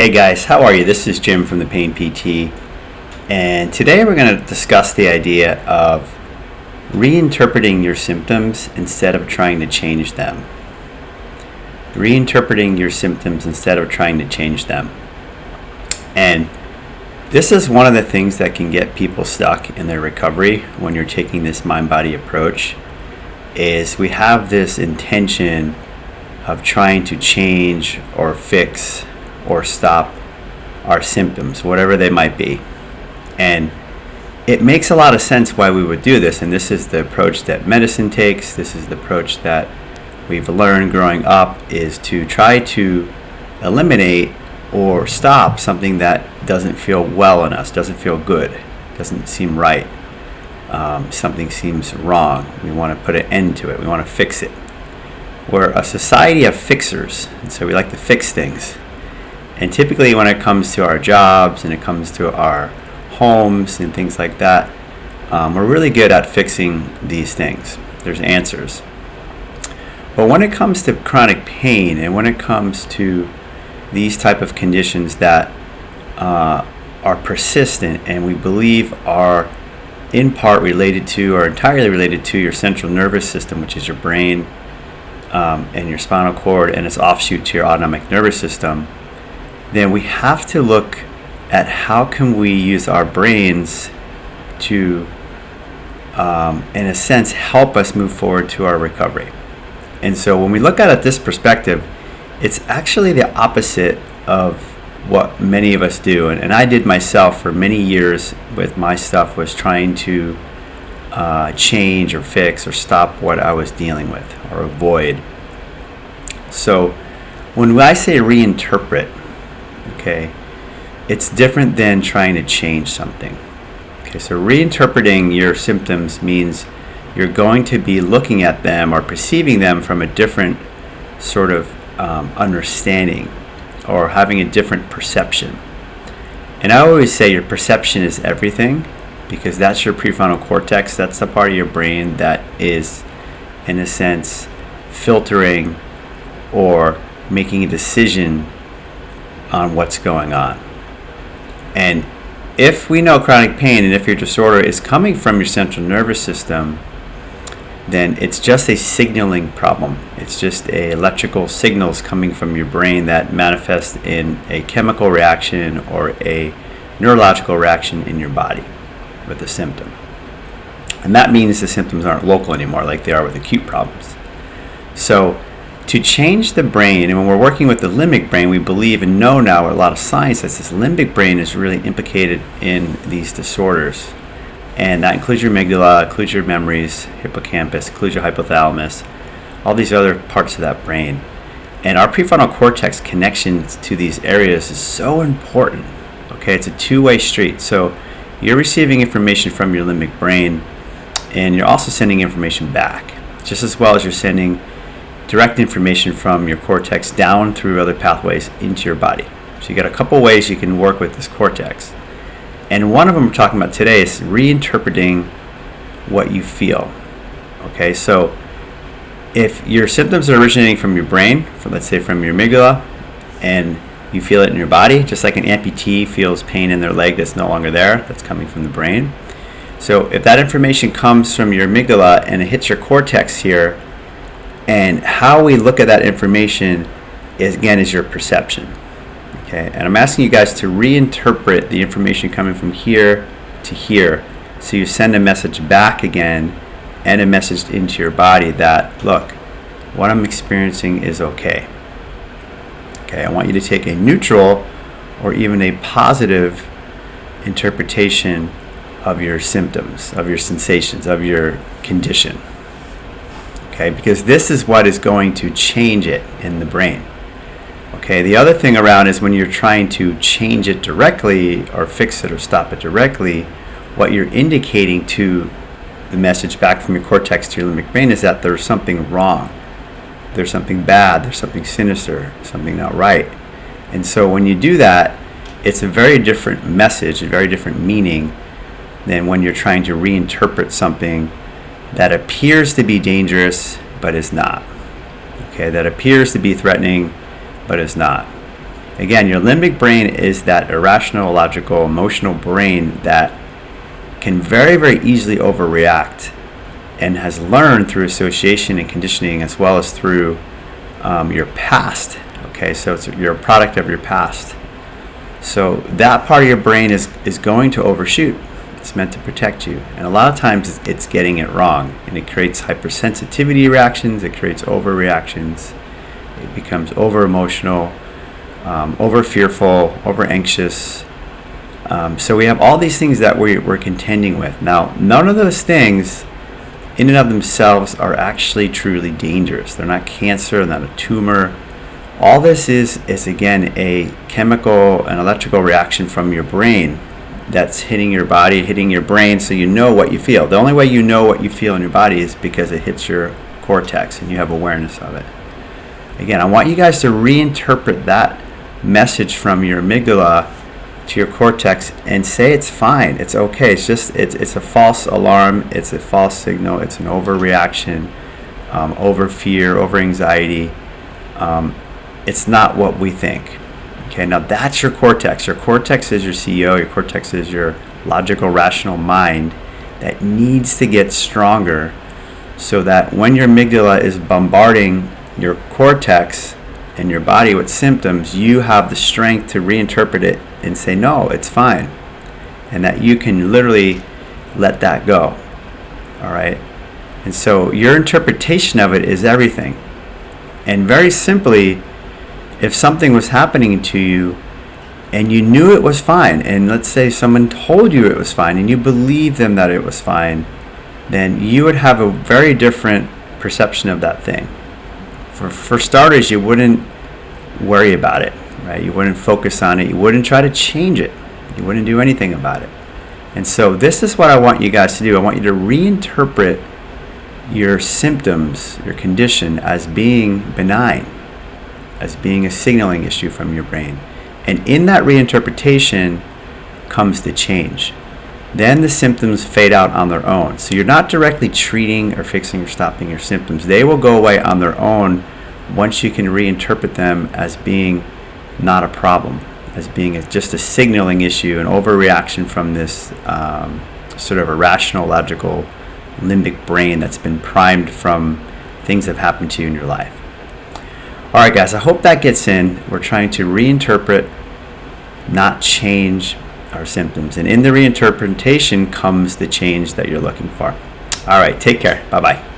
Hey guys, how are you? This is Jim from the Pain PT, and today we're going to discuss the idea of reinterpreting your symptoms instead of trying to change them. Reinterpreting your symptoms instead of trying to change them. And this is one of the things that can get people stuck in their recovery when you're taking this mind-body approach, is we have this intention of trying to change or fix or stop our symptoms, whatever they might be. And it makes a lot of sense why we would do this, and this is the approach that medicine takes. This is the approach that we've learned growing up, is to try to eliminate or stop something that doesn't feel well in us, doesn't feel good, doesn't seem right. Something seems wrong. We want to put an end to it. We want to fix it. We're a society of fixers, and so we like to fix things. And typically when it comes to our jobs and it comes to our homes and things like that, we're really good at fixing these things. There's answers. But when it comes to chronic pain and when it comes to these type of conditions that are persistent and we believe are in part related to or entirely related to your central nervous system, which is your brain and your spinal cord and its offshoot to your autonomic nervous system, then we have to look at how can we use our brains to, in a sense, help us move forward to our recovery. And so when we look at it this perspective, it's actually the opposite of what many of us do. And I did myself for many years with my stuff, was trying to change or fix or stop what I was dealing with or avoid. So when I say reinterpret, okay, it's different than trying to change something. Okay, so reinterpreting your symptoms means you're going to be looking at them or perceiving them from a different sort of understanding, or having a different perception. And I always say your perception is everything, because that's your prefrontal cortex. That's the part of your brain that is, in a sense, filtering or making a decision on what's going on. And if we know chronic pain and if your disorder is coming from your central nervous system, then it's just a signaling problem. It's just electrical signals coming from your brain that manifest in a chemical reaction or a neurological reaction in your body with a symptom. And that means the symptoms aren't local anymore like they are with acute problems. So to change the brain, and when we're working with the limbic brain, we believe and know now a lot of science that this limbic brain is really implicated in these disorders. And that includes your amygdala, includes your memories, hippocampus, includes your hypothalamus, all these other parts of that brain. And our prefrontal cortex connections to these areas is so important. Okay, it's a two-way street. So you're receiving information from your limbic brain, and you're also sending information back, just as well as you're sending direct information from your cortex down through other pathways into your body. So you got a couple ways you can work with this cortex. And one of them we're talking about today is reinterpreting what you feel. Okay, so if your symptoms are originating from your brain, let's say from your amygdala, and you feel it in your body, just like an amputee feels pain in their leg that's no longer there, that's coming from the brain. So if that information comes from your amygdala and it hits your cortex here, and how we look at that information is your perception. Okay, and I'm asking you guys to reinterpret the information coming from here to here, so you send a message back again and a message into your body that, look, what I'm experiencing is okay. Okay, I want you to take a neutral or even a positive interpretation of your symptoms, of your sensations, of your condition. Okay, because this is what is going to change it in the brain. Okay, the other thing around is when you're trying to change it directly or fix it or stop it directly, what you're indicating to the message back from your cortex to your limbic brain is that there's something wrong. There's something bad, there's something sinister, something not right. And so when you do that, it's a very different message, a very different meaning than when you're trying to reinterpret something that appears to be dangerous but is not. Okay, that appears to be threatening but is not. Again, your limbic brain is that irrational, logical, emotional brain that can very, very easily overreact and has learned through association and conditioning as well as through your past. Okay, so you're a product of your past. So that part of your brain is going to overshoot. It's meant to protect you. And a lot of times it's getting it wrong. And it creates hypersensitivity reactions. It creates overreactions. It becomes over-emotional, over-fearful, over-anxious. So we have all these things that we're contending with. Now, none of those things in and of themselves are actually truly dangerous. They're not cancer, they're not a tumor. All this is again a chemical and electrical reaction from your brain that's hitting your body, hitting your brain, so you know what you feel. The only way you know what you feel in your body is because it hits your cortex and you have awareness of it. Again, I want you guys to reinterpret that message from your amygdala to your cortex and say it's fine, it's okay, it's a false alarm, it's a false signal, it's an overreaction, over fear, over anxiety. It's not what we think. Okay, now that's your cortex. Your cortex is your CEO, your cortex is your logical, rational mind that needs to get stronger so that when your amygdala is bombarding your cortex and your body with symptoms, you have the strength to reinterpret it and say, no, it's fine. And that you can literally let that go. All right? And so your interpretation of it is everything. And very simply, if something was happening to you and you knew it was fine, and let's say someone told you it was fine and you believed them that it was fine, then you would have a very different perception of that thing. For starters, you wouldn't worry about it, right? You wouldn't focus on it. You wouldn't try to change it. You wouldn't do anything about it. And so this is what I want you guys to do. I want you to reinterpret your symptoms, your condition, as being benign, as being a signaling issue from your brain. And in that reinterpretation comes the change. Then the symptoms fade out on their own. So you're not directly treating or fixing or stopping your symptoms. They will go away on their own once you can reinterpret them as being not a problem, as being just a signaling issue, an overreaction from this sort of irrational, logical, limbic brain that's been primed from things that have happened to you in your life. All right, guys, I hope that gets in. We're trying to reinterpret, not change our symptoms. And in the reinterpretation comes the change that you're looking for. All right, take care. Bye-bye.